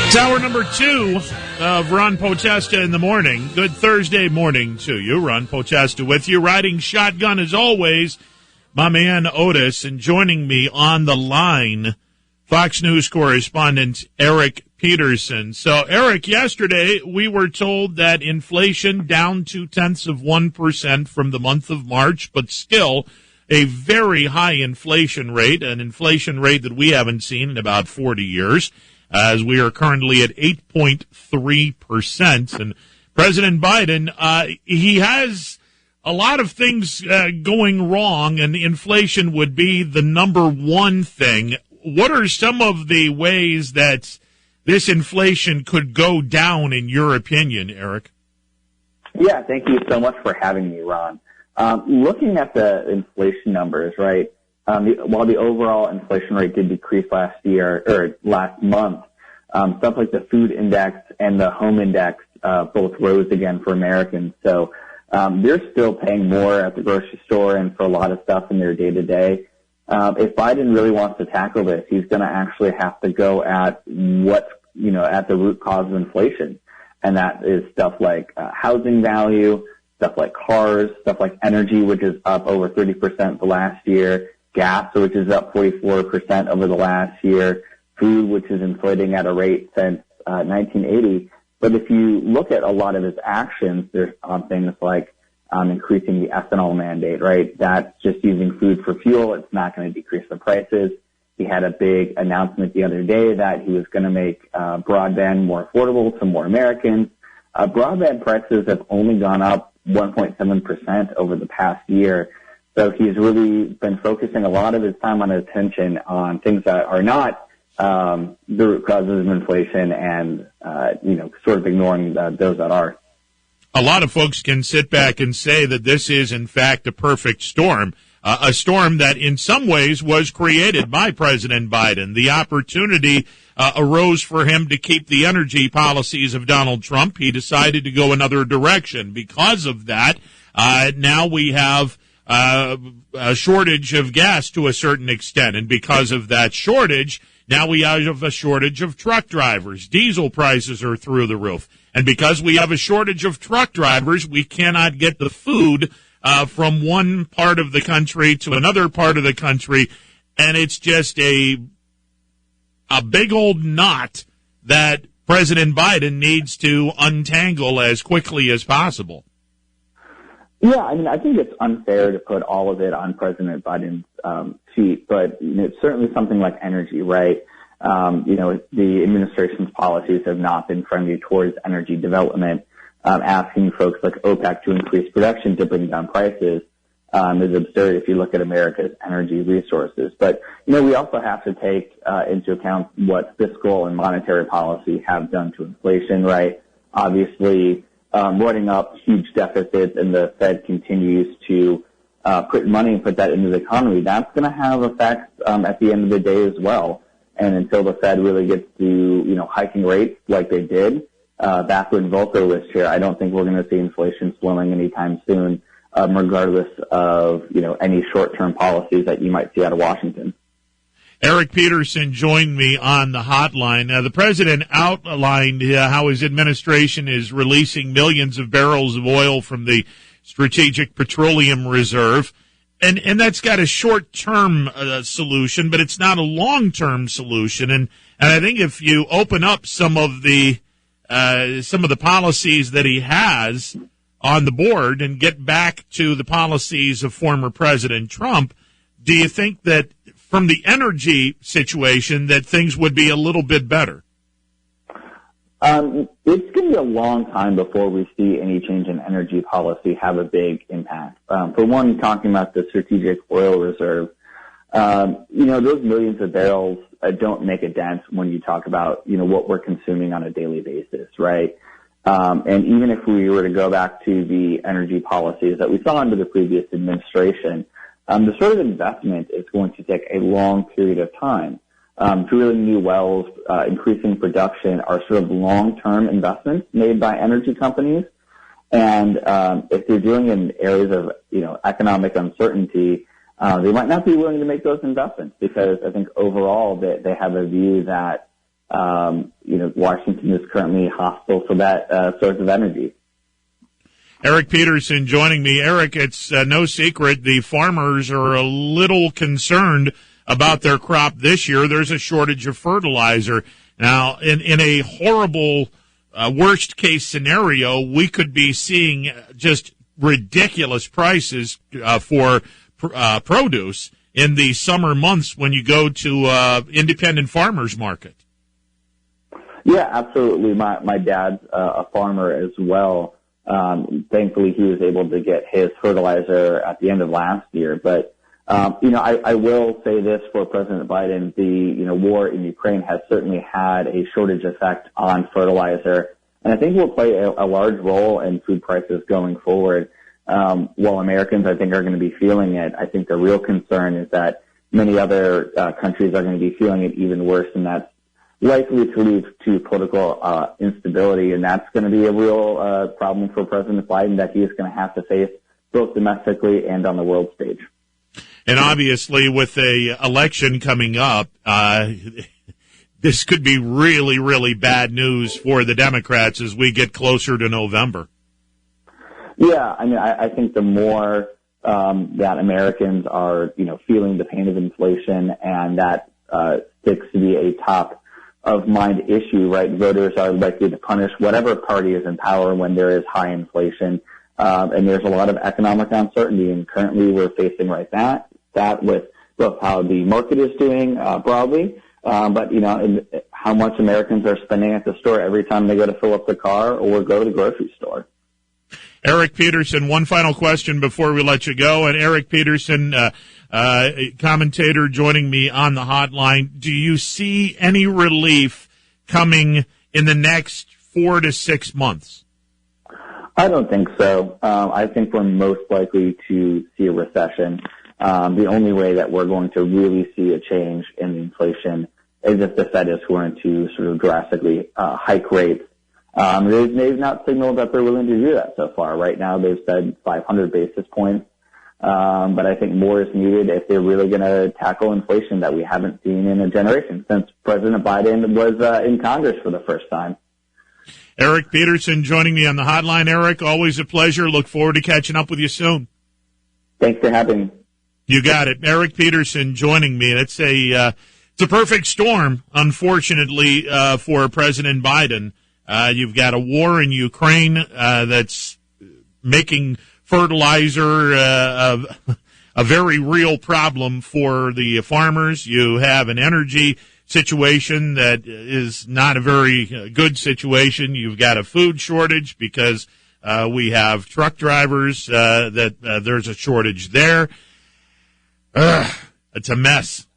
It's hour number 2 of Ron Potesta in the morning. Good Thursday morning to you. Ron Potesta with you. Riding shotgun as always, my man Otis. And joining me on the line, Fox News correspondent Eric Peterson. So, Eric, yesterday we were told that inflation down 0.2% from the month of March, but still a very high inflation rate, an inflation rate that we haven't seen in about 40 years. As we are currently at 8.3%. And President Biden, he has a lot of things going wrong, and inflation would be the number one thing. What are some of the ways that this inflation could go down, in your opinion, Eric? Yeah, thank you so much for having me, Ron. Looking at the inflation numbers, right? While the overall inflation rate did decrease last month, stuff like the food index and the home index both rose again for Americans. So they're still paying more at the grocery store and for a lot of stuff in their day-to-day. If Biden really wants to tackle this, he's going to actually have to go at at the root cause of inflation. And that is stuff like housing value, stuff like cars, stuff like energy, which is up over 30% the last year, gas, which is up 44% over the last year, food, which is inflating at a rate since 1980. But if you look at a lot of his actions, there's things like increasing the ethanol mandate, right? That's just using food for fuel. It's not going to decrease the prices. He had a big announcement the other day that he was going to make broadband more affordable to more Americans. Broadband prices have only gone up 1.7% over the past year. So he's really been focusing a lot of his time and attention on things that are not the root causes of inflation and, sort of ignoring those that are. A lot of folks can sit back and say that this is, in fact, a perfect storm, a storm that in some ways was created by President Biden. The opportunity arose for him to keep the energy policies of Donald Trump. He decided to go another direction. Because of that, now we have a shortage of gas to a certain extent. And because of that shortage, now we have a shortage of truck drivers. Diesel prices are through the roof. And because we have a shortage of truck drivers, we cannot get the food from one part of the country to another part of the country. And it's just a big old knot that President Biden needs to untangle as quickly as possible. Yeah, I think it's unfair to put all of it on President Biden's feet, but it's certainly something like energy, right? The administration's policies have not been friendly towards energy development. Asking folks like OPEC to increase production to bring down prices is absurd if you look at America's energy resources. But, we also have to take into account what fiscal and monetary policy have done to inflation, right? Obviously, running up huge deficits and the Fed continues to put money and put that into the economy, that's going to have effects at the end of the day as well. And until the Fed really gets to, hiking rates like they did back when Volcker was chair, I don't think we're going to see inflation slowing anytime soon, regardless of, any short-term policies that you might see out of Washington. Eric Peterson joined me on the hotline. The president outlined how his administration is releasing millions of barrels of oil from the Strategic Petroleum Reserve. And that's got a short-term solution, but it's not a long-term solution. And I think if you open up some of the policies that he has on the board and get back to the policies of former President Trump, do you think that from the energy situation that things would be a little bit better? It's going to be a long time before we see any change in energy policy have a big impact. For one, talking about the Strategic Oil Reserve, those millions of barrels don't make a dent when you talk about, what we're consuming on a daily basis, right? And even if we were to go back to the energy policies that we saw under the previous administration, the sort of investment is going to take a long period of time. Drilling new wells, increasing production are sort of long-term investments made by energy companies. And if they're doing in areas of, economic uncertainty, they might not be willing to make those investments because I think overall they have a view that, Washington is currently hostile for that source of energy. Eric Peterson joining me. Eric, it's no secret the farmers are a little concerned about their crop this year. There's a shortage of fertilizer. Now, in a horrible worst case scenario, we could be seeing just ridiculous prices for produce in the summer months when you go to independent farmers market. Yeah, absolutely. My dad's a farmer as well. Thankfully, he was able to get his fertilizer at the end of last year. But, I will say this for President Biden, the, war in Ukraine has certainly had a shortage effect on fertilizer. And I think will play a large role in food prices going forward. While Americans, I think, are going to be feeling it, I think the real concern is that many other countries are going to be feeling it even worse, and that's likely to lead to political instability, and that's going to be a real problem for President Biden that he is going to have to face both domestically and on the world stage. And obviously, with a election coming up, this could be really, really bad news for the Democrats as we get closer to November. Yeah, I think the more that Americans are, feeling the pain of inflation, and that sticks to be a top of mind issue, right? Voters are likely to punish whatever party is in power when there is high inflation. And there's a lot of economic uncertainty, and currently we're facing that with both how the market is doing broadly, but and how much Americans are spending at the store every time they go to fill up the car or go to the grocery store. Eric Peterson, one final question before we let you go. And Eric Peterson, commentator joining me on the hotline. Do you see any relief coming in the next 4 to 6 months? I don't think so. I think we're most likely to see a recession. The only way that we're going to really see a change in inflation is if the Fed is going to sort of drastically hike rates. They've not signaled that they're willing to do that so far. Right now, they've said 500 basis points. But I think more is needed if they're really going to tackle inflation that we haven't seen in a generation since President Biden was in Congress for the first time. Eric Peterson joining me on the hotline. Eric, always a pleasure. Look forward to catching up with you soon. Thanks for having me. You got it. Eric Peterson joining me. It's a perfect storm, unfortunately, for President Biden. You've got a war in Ukraine that's making fertilizer a very real problem for the farmers. You have an energy situation that is not a very good situation. You've got a food shortage because we have truck drivers that there's a shortage there. It's a mess.